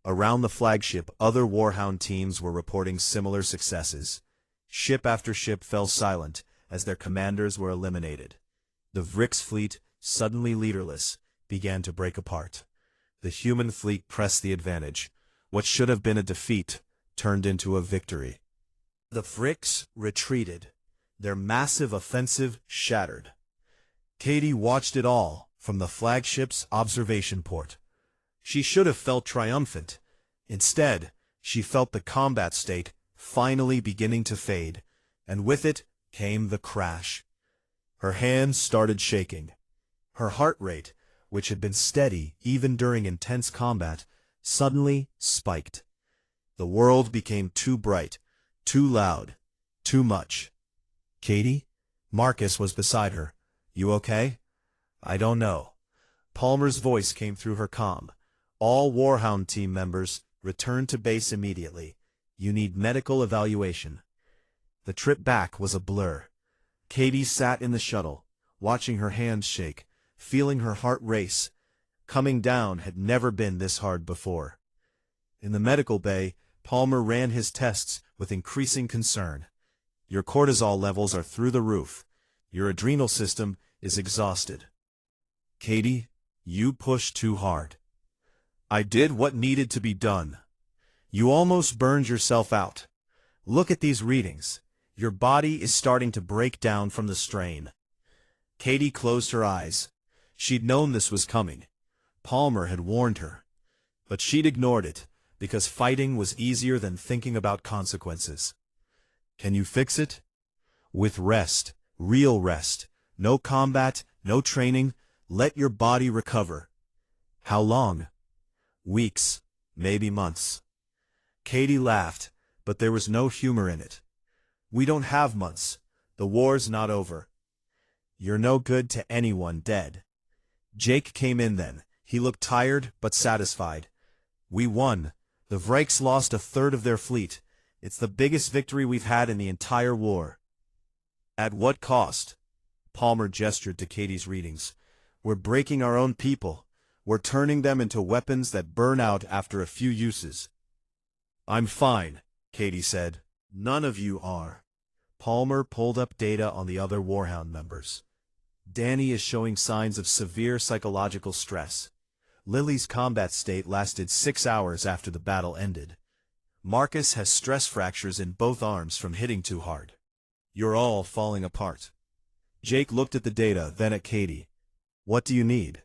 Around the flagship, other Warhound teams were reporting similar successes. Ship after ship fell silent as their commanders were eliminated. The Vrik's fleet, suddenly leaderless, began to break apart. The human fleet pressed the advantage. What should have been a defeat turned into a victory. The Vrik's retreated, their massive offensive shattered. Katie watched it all from the flagship's observation port. She should have felt triumphant. Instead, she felt the combat state finally beginning to fade, and with it came the crash. Her hands started shaking. Her heart rate, which had been steady even during intense combat, suddenly spiked. The world became too bright, too loud, too much. Katie? Marcus was beside her. You okay? I don't know. Palmer's voice came through her comm. All Warhound team members, return to base immediately. You need medical evaluation. The trip back was a blur. Katie sat in the shuttle, watching her hands shake, feeling her heart race. Coming down had never been this hard before. In the medical bay, Palmer ran his tests with increasing concern. Your cortisol levels are through the roof. Your adrenal system is exhausted. Katie, you pushed too hard. I did what needed to be done. You almost burned yourself out. Look at these readings. Your body is starting to break down from the strain. Katie closed her eyes. She'd known this was coming. Palmer had warned her. But she'd ignored it, because fighting was easier than thinking about consequences. Can you fix it? With rest, real rest. No combat, no training. Let your body recover. How long? Weeks, maybe months. Katie laughed, but there was no humor in it. We don't have months. The war's not over. You're no good to anyone dead. Jake came in then. He looked tired but satisfied. We won. The Vrik's lost a third of their fleet. It's the biggest victory we've had in the entire war. At what cost? Palmer gestured to Katie's readings. We're breaking our own people. We're turning them into weapons that burn out after a few uses. I'm fine, Katie said. None of you are. Palmer pulled up data on the other Warhound members. Danny is showing signs of severe psychological stress. Lily's combat state lasted 6 hours after the battle ended. Marcus has stress fractures in both arms from hitting too hard. You're all falling apart. Jake looked at the data, then at Katie. What do you need?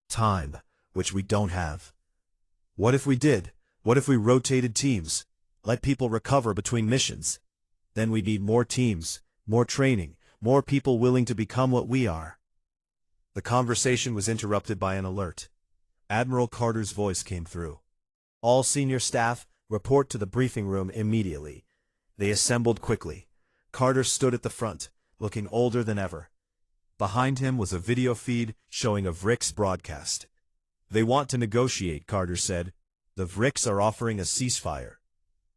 Time, which we don't have. What if we did? What if we rotated teams? Let people recover between missions? Then we need more teams, more training, more people willing to become what we are. The conversation was interrupted by an alert. Admiral Carter's voice came through. All senior staff, report to the briefing room immediately. They assembled quickly. Carter stood at the front, looking older than ever. Behind him was a video feed showing a Vrik's broadcast. They want to negotiate, Carter said. The Vrik's are offering a ceasefire.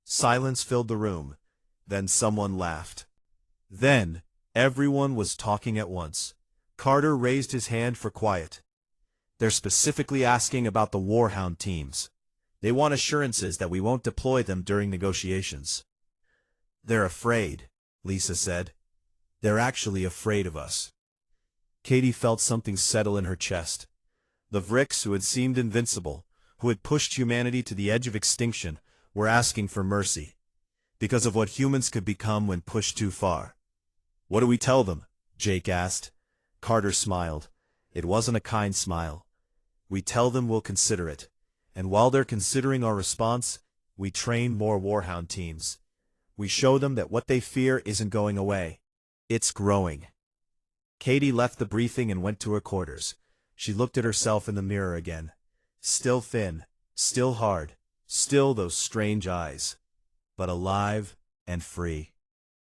Silence filled the room. Then someone laughed. Then, everyone was talking at once. Carter raised his hand for quiet. They're specifically asking about the Warhound teams. They want assurances that we won't deploy them during negotiations. They're afraid, Lisa said. They're actually afraid of us. Katie felt something settle in her chest. The Vricks, who had seemed invincible, who had pushed humanity to the edge of extinction, were asking for mercy, because of what humans could become when pushed too far. What do we tell them? Jake asked. Carter smiled. It wasn't a kind smile. We tell them we'll consider it, and while they're considering our response, we train more Warhound teams. We show them that what they fear isn't going away. It's growing. Katie left the briefing and went to her quarters. She looked at herself in the mirror again. Still thin, still hard, still those strange eyes, but alive and free.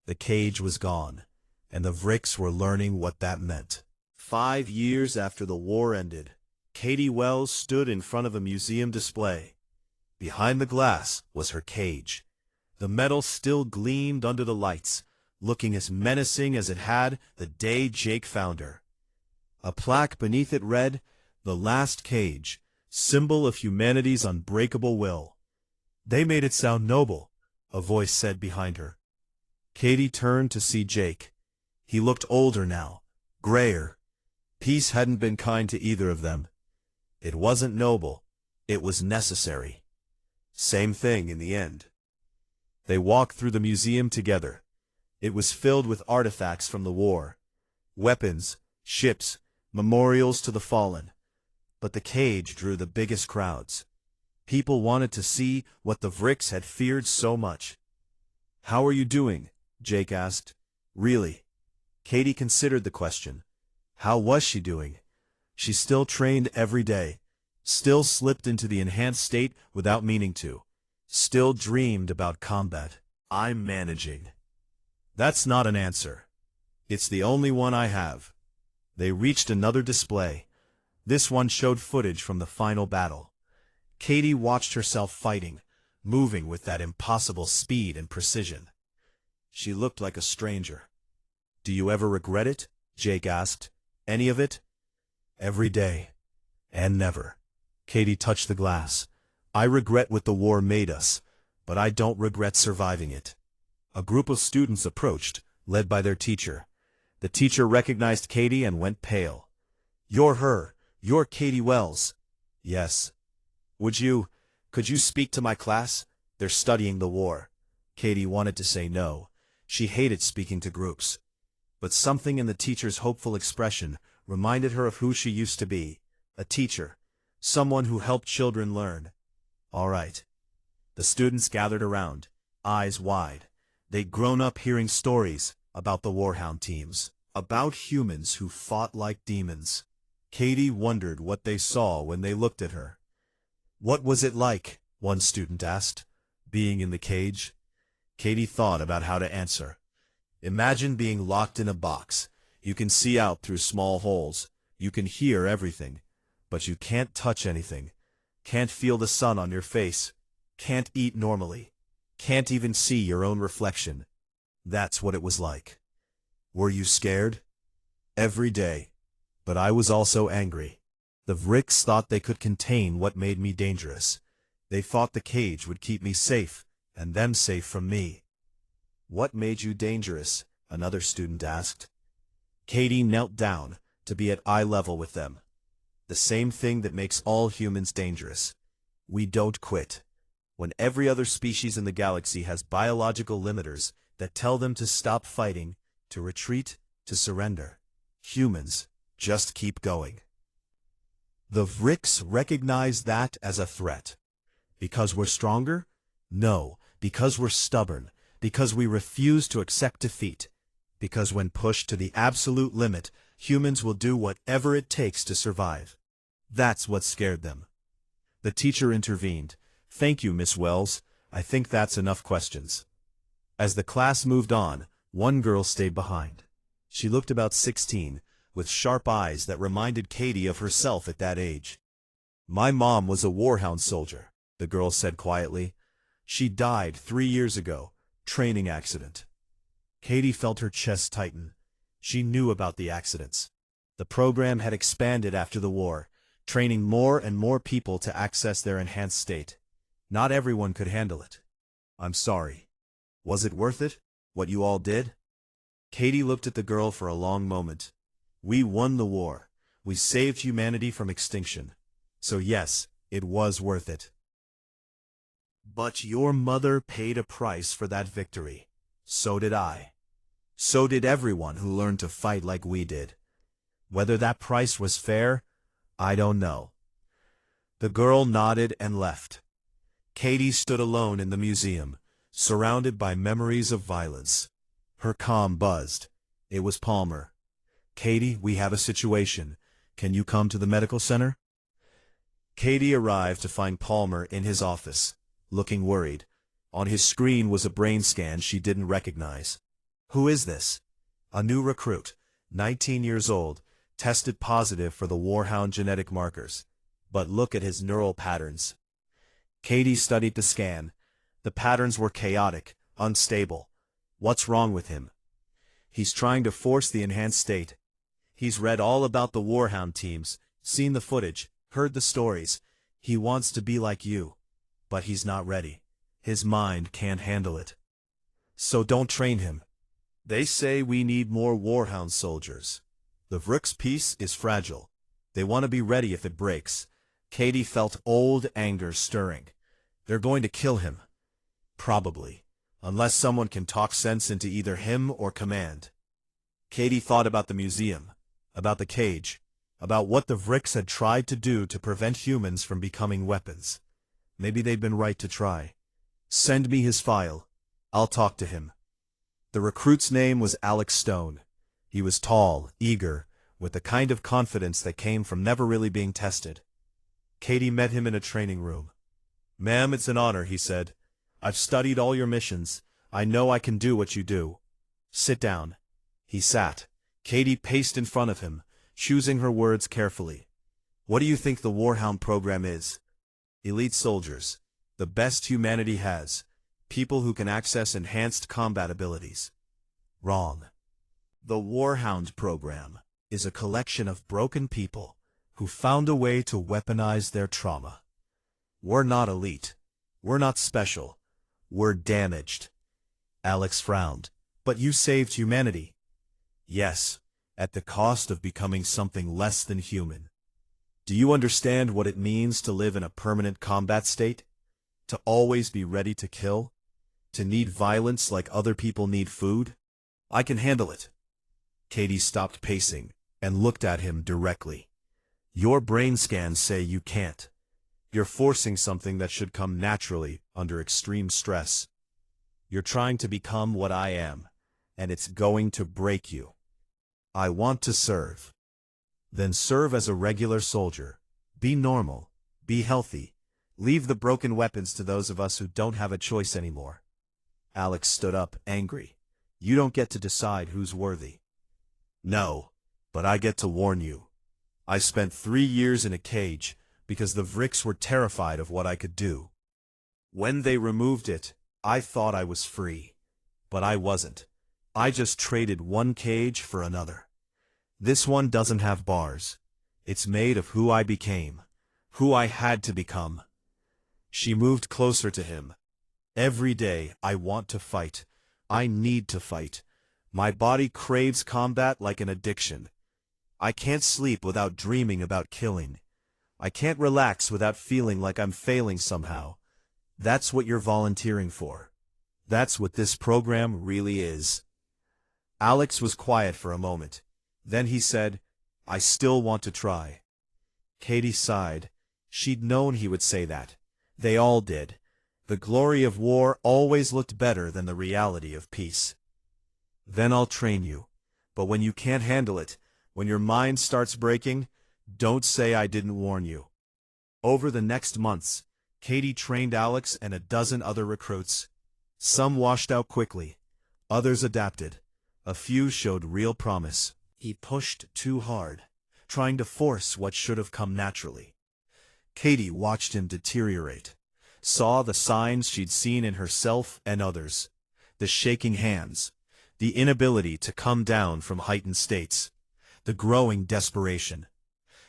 The cage was gone, and the Vricks were learning what that meant. 5 years after the war ended, Katie Wells stood in front of a museum display. Behind the glass was her cage. The metal still gleamed under the lights, looking as menacing as it had the day Jake found her. A plaque beneath it read, "The Last Cage, symbol of humanity's unbreakable will." They made it sound noble, a voice said behind her. Katie turned to see Jake. He looked older now, grayer. Peace hadn't been kind to either of them. It wasn't noble, it was necessary. Same thing in the end. They walked through the museum together. It was filled with artifacts from the war. Weapons, ships, memorials to the fallen. But the cage drew the biggest crowds. People wanted to see what the Vricks had feared so much. "How are you doing?" Jake asked. Really? Katie considered the question. How was she doing? She still trained every day. Still slipped into the enhanced state without meaning to. Still dreamed about combat. "I'm managing." "That's not an answer. It's the only one I have." They reached another display. This one showed footage from the final battle. Katie watched herself fighting, moving with that impossible speed and precision. She looked like a stranger. "Do you ever regret it?" Jake asked. "Any of it?" "Every day. And never." Katie touched the glass. "I regret what the war made us, but I don't regret surviving it." A group of students approached, led by their teacher. The teacher recognized Katie and went pale. "You're her. You're Katie Wells." "Yes." Could you speak to my class? They're studying the war." Katie wanted to say no. She hated speaking to groups. But something in the teacher's hopeful expression reminded her of who she used to be. A teacher. Someone who helped children learn. All right. The students gathered around, eyes wide. They'd grown up hearing stories about the Warhound teams, about humans who fought like demons. Katie wondered what they saw when they looked at her. "What was it like?" one student asked. "Being in the cage?" Katie thought about how to answer. "Imagine being locked in a box. You can see out through small holes. You can hear everything. But you can't touch anything. Can't feel the sun on your face. Can't eat normally. Can't even see your own reflection. That's what it was like." "Were you scared?" "Every day. But I was also angry. The Vricks thought they could contain what made me dangerous. They thought the cage would keep me safe, and them safe from me." "What made you dangerous?" another student asked. Katie knelt down to be at eye level with them. "The same thing that makes all humans dangerous. We don't quit. When every other species in the galaxy has biological limiters that tell them to stop fighting, to retreat, to surrender, humans just keep going." The Vricks recognize that as a threat. Because we're stronger? No, because we're stubborn, because we refuse to accept defeat, because when pushed to the absolute limit, humans will do whatever it takes to survive. That's what scared them. The teacher intervened. "Thank you, Miss Wells. I think that's enough questions." As the class moved on, one girl stayed behind. She looked about 16, with sharp eyes that reminded Katie of herself at that age. "My mom was a Warhound soldier," the girl said quietly. She died 3 years ago, training accident. Katie felt her chest tighten. She knew about the accidents. The program had expanded after the war, training more and more people to access their enhanced state. Not everyone could handle it. I'm sorry. Was it worth it, what you all did? Katie looked at the girl for a long moment. We won the war. We saved humanity from extinction. So yes, it was worth it. But your mother paid a price for that victory. So did I. So did everyone who learned to fight like we did. Whether that price was fair, I don't know. The girl nodded and left. Katie stood alone in the museum, surrounded by memories of violence. Her comm buzzed. It was Palmer. Katie, we have a situation. Can you come to the medical center? Katie arrived to find Palmer in his office, looking worried. On his screen was a brain scan she didn't recognize. Who is this? A new recruit, 19 years old, tested positive for the Warhound genetic markers. But look at his neural patterns. Katie studied the scan. The patterns were chaotic, unstable. What's wrong with him? He's trying to force the enhanced state. He's read all about the Warhound teams, seen the footage, heard the stories. He wants to be like you. But he's not ready. His mind can't handle it. So don't train him. They say we need more Warhound soldiers. The Vrook's peace is fragile. They want to be ready if it breaks. Katie felt old anger stirring. They're going to kill him. Probably. Unless someone can talk sense into either him or command. Katie thought about the museum, about the cage, about what the Vrooks had tried to do to prevent humans from becoming weapons. Maybe they'd been right to try. Send me his file. I'll talk to him. The recruit's name was Alex Stone. He was tall, eager, with the kind of confidence that came from never really being tested. Katie met him in a training room. Ma'am, it's an honor, he said. I've studied all your missions. I know I can do what you do. Sit down. He sat. Katie paced in front of him, choosing her words carefully. What do you think the Warhound program is? Elite soldiers. The best humanity has. People who can access enhanced combat abilities. Wrong. The Warhound program is a collection of broken people who found a way to weaponize their trauma. We're not elite. We're not special. We're damaged. Alex frowned. But you saved humanity. Yes, at the cost of becoming something less than human. Do you understand what it means to live in a permanent combat state? To always be ready to kill? To need violence like other people need food? I can handle it. Katie stopped pacing and looked at him directly. Your brain scans say you can't. You're forcing something that should come naturally under extreme stress. You're trying to become what I am, and it's going to break you. I want to serve. Then serve as a regular soldier. Be normal. Be healthy. Leave the broken weapons to those of us who don't have a choice anymore. Alex stood up, angry. You don't get to decide who's worthy. No, but I get to warn you. I spent 3 years in a cage because the Vrooks were terrified of what I could do. When they removed it, I thought I was free. But I wasn't. I just traded one cage for another. This one doesn't have bars. It's made of who I became, who I had to become. She moved closer to him. Every day I want to fight. I need to fight. My body craves combat like an addiction. I can't sleep without dreaming about killing. I can't relax without feeling like I'm failing somehow. That's what you're volunteering for. That's what this program really is. Alex was quiet for a moment. Then he said, I still want to try. Katie sighed. She'd known he would say that. They all did. The glory of war always looked better than the reality of peace. Then I'll train you. But when you can't handle it, when your mind starts breaking, don't say I didn't warn you. Over the next months, Katie trained Alex and a dozen other recruits. Some washed out quickly. Others adapted. A few showed real promise. He pushed too hard, trying to force what should have come naturally. Katie watched him deteriorate. saw the signs she'd seen in herself and others. The shaking hands, the inability to come down from heightened states, the growing desperation.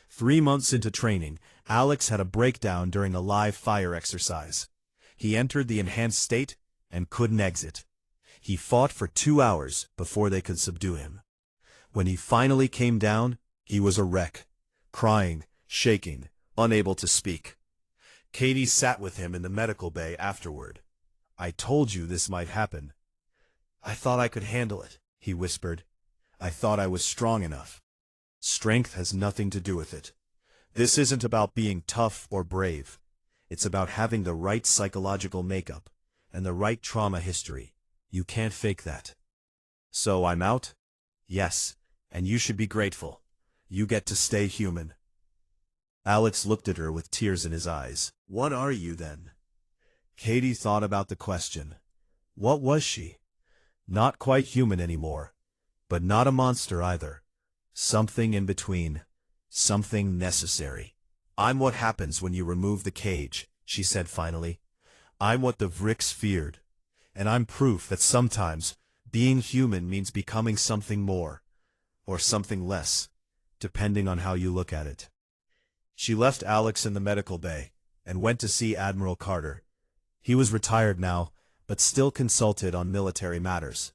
3 months into training, Alex had a breakdown during a live fire exercise. He entered the enhanced state and couldn't exit. He fought for 2 hours before they could subdue him. When he finally came down, he was a wreck, crying, shaking, unable to speak. Katie sat with him in the medical bay afterward. "I told you this might happen." "I thought I could handle it," he whispered. "I thought I was strong enough." Strength has nothing to do with it. This isn't about being tough or brave. It's about having the right psychological makeup and the right trauma history. You can't fake that. "So I'm out?" "Yes, and you should be grateful. You get to stay human." Alex looked at her with tears in his eyes. "What are you then?" Katie thought about the question. What was she? Not quite human anymore, but not a monster either. Something in between. Something necessary. "I'm what happens when you remove the cage," she said finally. "I'm what the Vrix feared. And I'm proof that sometimes being human means becoming something more, or something less, depending on how you look at it." She left Alex in the medical bay and went to see Admiral Carter. He was retired now, but still consulted on military matters.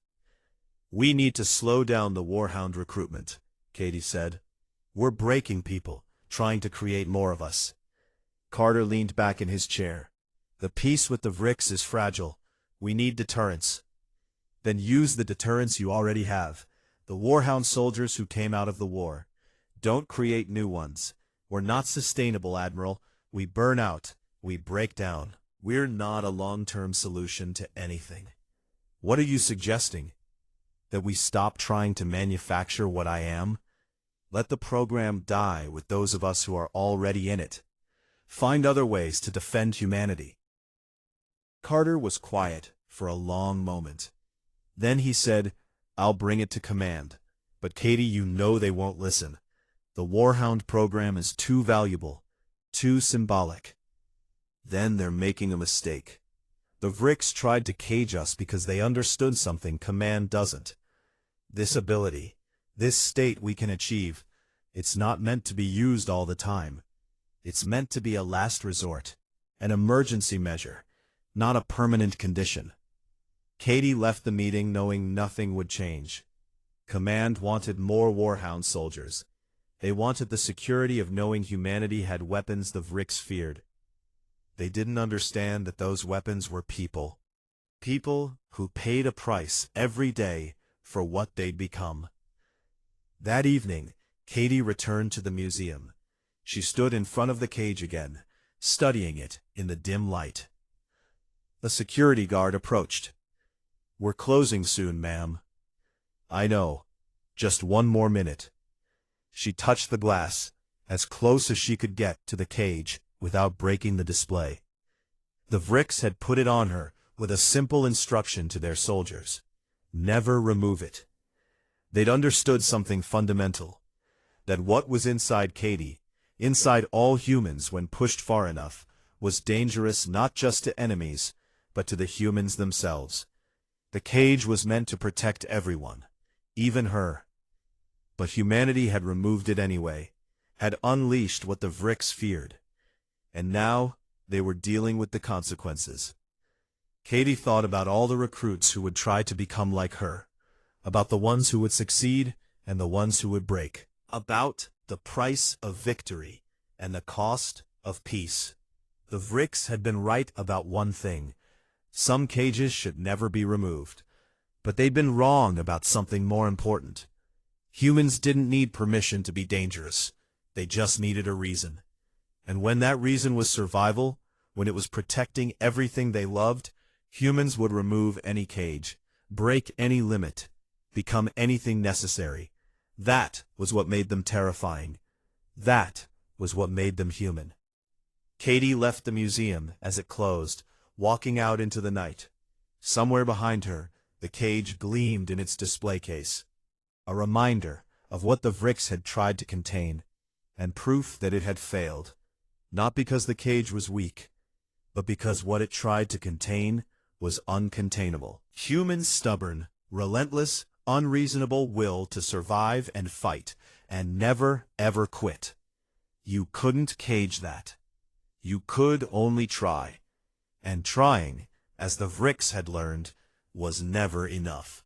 "We need to slow down the Warhound recruitment," Katie said. "We're breaking people, trying to create more of us." Carter leaned back in his chair. "The peace with the Vrix is fragile. We need deterrence." "Then use the deterrence you already have. The Warhound soldiers who came out of the war. Don't create new ones. We're not sustainable, Admiral. We burn out. We break down. We're not a long-term solution to anything." "What are you suggesting? That we stop trying to manufacture what I am? Let the program die with those of us who are already in it. Find other ways to defend humanity." Carter was quiet for a long moment. Then he said, "I'll bring it to command. But Katie, you know they won't listen. The Warhound program is too valuable, too symbolic." "Then they're making a mistake. The Vrix tried to cage us because they understood something command doesn't. This ability, this state we can achieve, it's not meant to be used all the time. It's meant to be a last resort, an emergency measure, not a permanent condition." Katie left the meeting knowing nothing would change. Command wanted more Warhound soldiers. They wanted the security of knowing humanity had weapons the Vrix feared. They didn't understand that those weapons were people. People who paid a price every day for what they'd become. That evening, Katie returned to the museum. She stood in front of the cage again, studying it in the dim light. A security guard approached. "We're closing soon, ma'am." "I know. Just one more minute." She touched the glass, as close as she could get to the cage without breaking the display. The Vrix had put it on her with a simple instruction to their soldiers. Never remove it. They'd understood something fundamental. That what was inside Katie, inside all humans when pushed far enough, was dangerous not just to enemies, but to the humans themselves. The cage was meant to protect everyone, even her. But humanity had removed it anyway, had unleashed what the Vrix feared. And now they were dealing with the consequences. Katie thought about all the recruits who would try to become like her, about the ones who would succeed and the ones who would break, about the price of victory and the cost of peace. The Vrix had been right about one thing. Some cages should never be removed. But they'd been wrong about something more important. Humans didn't need permission to be dangerous. They just needed a reason. And when that reason was survival, when it was protecting everything they loved, humans would remove any cage, break any limit, become anything necessary. That was what made them terrifying. That was what made them human. Katie left the museum as it closed, walking out into the night. Somewhere behind her, the cage gleamed in its display case. A reminder of what the Vrix had tried to contain, and proof that it had failed. Not because the cage was weak, but because what it tried to contain was uncontainable. Humans' stubborn, relentless, unreasonable will to survive and fight, and never, ever quit. You couldn't cage that. You could only try. And trying, as the Vricks had learned, was never enough.